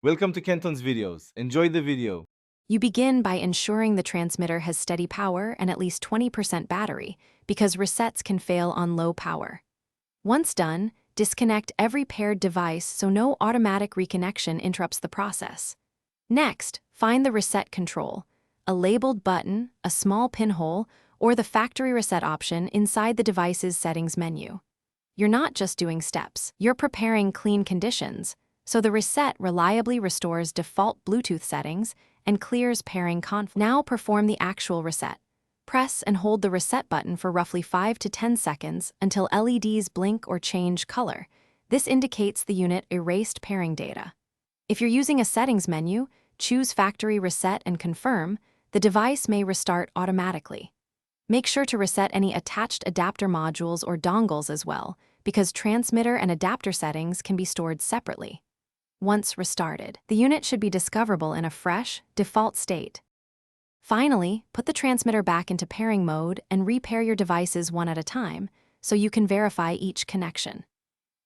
Welcome to Kenton's videos. Enjoy the video. You begin by ensuring the transmitter has steady power and at least 20% battery, because resets can fail on low power. Once done, disconnect every paired device so no automatic reconnection interrupts the process. Next, find the reset control, a labeled button, a small pinhole, or the factory reset option inside the device's settings menu. You're not just doing steps, you're preparing clean conditions, so the reset reliably restores default Bluetooth settings and clears pairing conflicts. Now perform the actual reset. Press and hold the reset button for roughly 5 to 10 seconds until LEDs blink or change color. This indicates the unit erased pairing data. If you're using a settings menu, choose Factory Reset and confirm. The device may restart automatically. Make sure to reset any attached adapter modules or dongles as well, because transmitter and adapter settings can be stored separately. Once restarted, the unit should be discoverable in a fresh, default state. Finally, put the transmitter back into pairing mode and repair your devices one at a time, so you can verify each connection.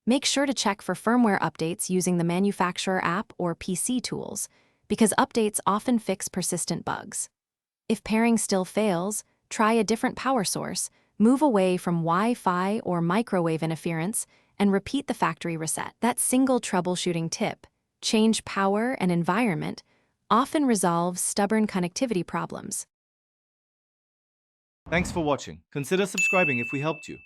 Make sure to check for firmware updates using the manufacturer app or PC tools, because updates often fix persistent bugs. If pairing still fails, try a different power source, move away from Wi-Fi or microwave interference, and repeat the factory reset. That single troubleshooting tip, change power and environment, often resolves stubborn connectivity problems. Thanks for watching. Consider subscribing if we helped you.